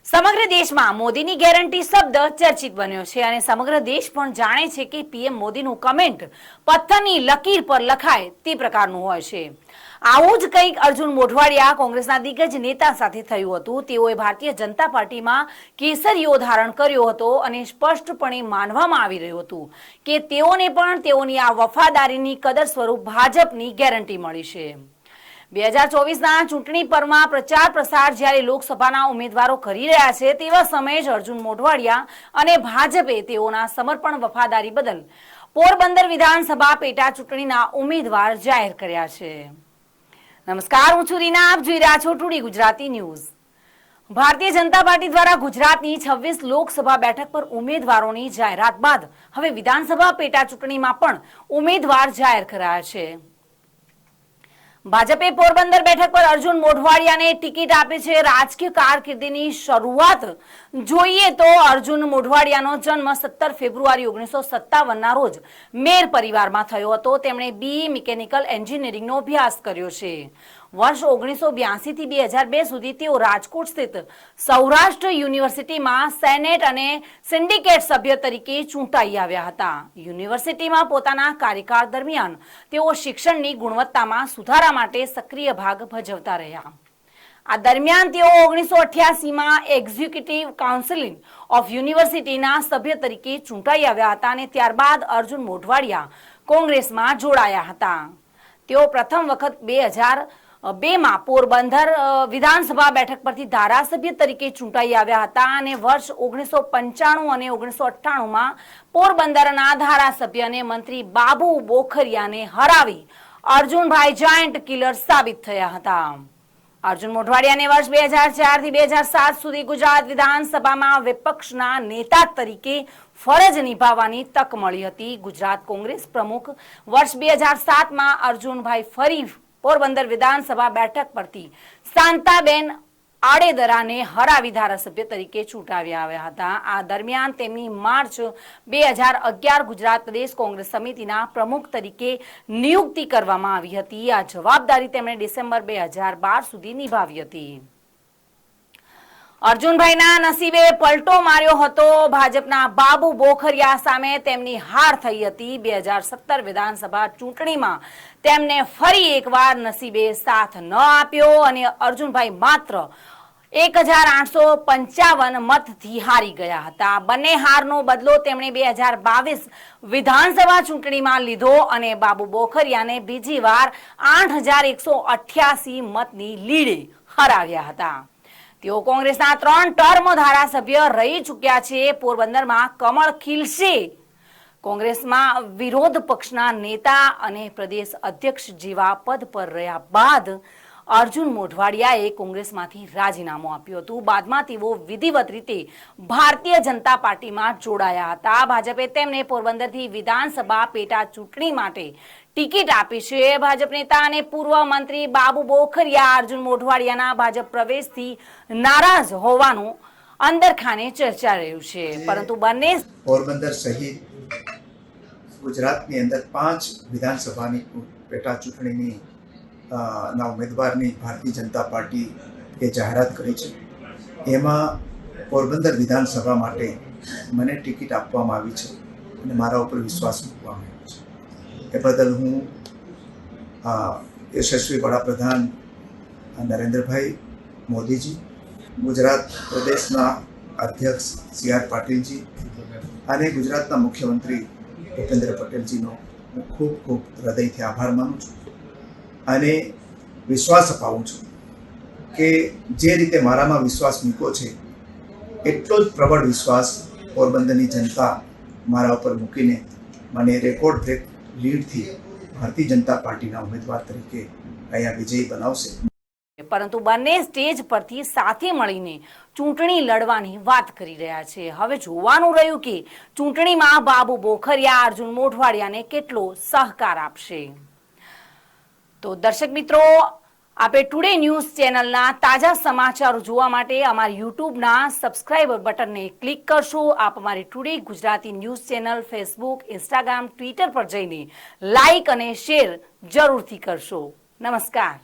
સમગ્ર દેશમાં મોદીની ગેરંટી શબ્દ ચર્ચિત બન્યો છે અને સમગ્ર દેશ પણ જાણે છે કે પીએમ મોદીનું કમેન્ટ પથ્થરની લકીર પર લખાય તે પ્રકારનું હોય છે। આવું જ કંઈક અર્જુન મોઢવાડિયા કોંગ્રેસના દિગ્ગજ નેતા સાથે થયું હતું। તેઓએ ભારતીય જનતા પાર્ટીમાં કેસરીઓ ધારણ કર્યો હતો અને સ્પષ્ટપણે માનવામાં આવી રહ્યું હતું કે તેઓને પણ તેઓની આ વફાદારીની કદર સ્વરૂપ ભાજપની ગેરંટી મળી છે। 2024ના ચૂંટણી પરમાં પ્રચાર પ્રસાર જ્યારે લોકસભાના ઉમેદવારો કરી રહ્યા છે તેવા સમયે જ અર્જુન મોઢવાડિયા અને ભાજપે તેઓના સમર્પણ વફાદારી બદલ પોરબંદર વિધાનસભા પેટા ચૂંટણીના ઉમેદવાર જાહેર કર્યા છે। નમસ્કાર, હું છું રીના, આપ જોઈ રહ્યા છો today Gujarati news. Bharatiya Janata party દ્વારા ગુજરાતની 26 લોકસભા બેઠક પર ઉમેદવારોની જાહેરાત બાદ હવે વિધાનસભા પેટા ચૂંટણીમાં પણ ઉમેદવાર જાહેર કરાયા છે। ભાજપે પોરબંદર બેઠક પર અર્જુન મોઢવાડિયાને ટિકિટ આપી છે। રાજકીય કારકિર્દીની શરૂઆત જોઈએ તો અર્જુન મોઢવાડિયાનો જન્મ 17 ફેબ્રુઆરી 1957ના રોજ મેર પરિવારમાં થયો હતો। તેમણે BE મિકેનિકલ એન્જિનિયરિંગનો અભ્યાસ કર્યો છે। વર્ષ 1982 થી 2002 સુધી તેઓ રાજકોટ સ્થિત સૌરાષ્ટ્ર યુનિવર્સિટીમાં સેનેટ અને સિન્ડિકેટ સભ્ય તરીકે ચૂંટાઈ આવ્યા હતા। યુનિવર્સિટીમાં પોતાના કાર્યકાળ દરમિયાન તેઓ શિક્ષણની ગુણવત્તામાં સુધારા માટે સક્રિય ભાગ ભજવતા રહ્યા। આ દરમિયાન તેઓ 1988માં એક્ઝિક્યુટિવ કાઉન્સિલ ઓફ યુનિવર્સિટીના સભ્ય તરીકે ચૂંટાઈ આવ્યા હતા અને ત્યારબાદ અર્જુન મોઢવાડિયા કોંગ્રેસમાં જોડાયા હતા। તેઓ પ્રથમ વખત 2002માં પોરબંદર વિધાનસભા બેઠક પરથી ધારાસભ્ય તરીકે ચૂંટાઈ આવ્યા હતા અને વર્ષ 1995 અને 1998માં પોરબંદરના ધારાસભ્ય અને મંત્રી બાબુ બોખરિયાને હરાવી અર્જુનભાઈ જાયન્ટ કિલર સાબિત થયા હતા। અર્જુન મોઢવાડિયાને વર્ષ 2004 થી 2007 સુધી ગુજરાત વિધાનસભામાં વિપક્ષના નેતા તરીકે ફરજ નિભાવવાની તક મળી હતી। ગુજરાત કોંગ્રેસ પ્રમુખ વર્ષ 2007માં અર્જુનભાઈ ફરી પોરબંદર વિધાનસભા બેઠક પરથી શાંતાબેન આડેદરાને હરાવી ધારાસભ્ય તરીકે ચૂંટાવી આવ્યા હતા। આ દરમિયાન તેમની માર્ચ 2011 ગુજરાત પ્રદેશ કોંગ્રેસ સમિતિના પ્રમુખ તરીકે નિયુક્તિ કરવામાં આવી હતી। આ જવાબદારી તેમણે ડિસેમ્બર 2012 સુધી નિભાવી હતી। અર્જુનભાઈના નસીબે પલટો માર્યો હતો। ભાજપના બાબુ બોખરિયા સામે તેમની હાર થઈ હતી। 2017 વિધાનસભા ચૂંટણીમાં તેમને ફરી એકવાર નસીબે સાથ ન આપ્યો અને અર્જુનભાઈ માત્ર 1855 મતથી હારી ગયા હતા। બંને હારનો બદલો તેમણે 2022 વિધાનસભા ચૂંટણીમાં લીધો અને બાબુ બોખરિયાને બીજી વાર 8188 મતની લીડે હરાવ્યા હતા। તેઓ કોંગ્રેસના 3 ટર્મ ધારાસભ્ય રહી ચૂક્યા છે। પોરબંદરમાં કમળ ખીલશે। કોંગ્રેસમાં વિરોધ પક્ષના નેતા અને પ્રદેશ અધ્યક્ષ જેવા પદ પર રહ્યા બાદ અર્જુન મોઢવાડિયાએ કોંગ્રેસમાંથી રાજીનામું આપ્યું હતું। બાદમાં તેઓ વિધિવત રીતે ભારતીય જનતા પાર્ટીમાં જોડાયા હતા। ભાજપે તેમને પોરબંદરથી વિધાનસભા પેટા ચૂંટણી માટે ટિકિટ આપી છે। ભાજપ નેતા અને પૂર્વ મંત્રી બાબુ બોખરિયા અર્જુન મોઢવાડિયાના ભાજપ પ્રવેશથી નારાજ હોવાનું અંદરખાને ચર્ચા રહ્યું છે, પરંતુ બંને પોરબંદર સહિત ગુજરાતની અંદર 5 વિધાનસભાની પેટા ચૂંટણીની ના ઉમેદવારની ભારતીય જનતા પાર્ટી એ જાહેરાત કરી છે। એમાં પોરબંદર વિધાનસભા માટે મને ટિકિટ આપવામાં આવી છે અને મારા ઉપર વિશ્વાસ મૂકવામાં આવ્યો છે। એ બદલ હું યશસ્વી વડાપ્રધાન નરેન્દ્રભાઈ મોદીજી, ગુજરાત પ્રદેશના અધ્યક્ષ CR પાટીલજી અને ગુજરાતના મુખ્યમંત્રી ભૂપેન્દ્ર પટેલજીનો હું ખૂબ ખૂબ હૃદયથી આભાર માનું છું અને વિશ્વાસ અપાવું છું કે જે રીતે મારામાં વિશ્વાસ મૂક્યો છે એટલો જ પ્રબળ વિશ્વાસ પોરબંદરની જનતા મારા ઉપર મૂકીને મને રેકોર્ડ બ્રેક લીડથી ભારતીય જનતા પાર્ટીના ઉમેદવાર તરીકે અહીંયા વિજયી બનાવશે। પરંતુ બંને સ્ટેજ પરથી સાથે મળીને ચૂંટણી લડવાની વાત કરી રહ્યા છે। હવે જોવાનું રહ્યું કે ચૂંટણીમાં બાબુ બોખરિયા અર્જુન મોઢવાડિયાને કેટલો સહકાર આપશે। તો દર્શક મિત્રો, આપણે ટુડે ન્યૂઝ ચેનલના તાજા સમાચારો જોવા માટે અમારી યુટ્યુબના સબસ્ક્રાઇબર બટનને ક્લિક કરશો। આપ અમારી today Gujarati news channel Facebook, Instagram, Twitter પર જઈને લાઇક અને શેર જરૂરથી કરશો। નમસ્કાર।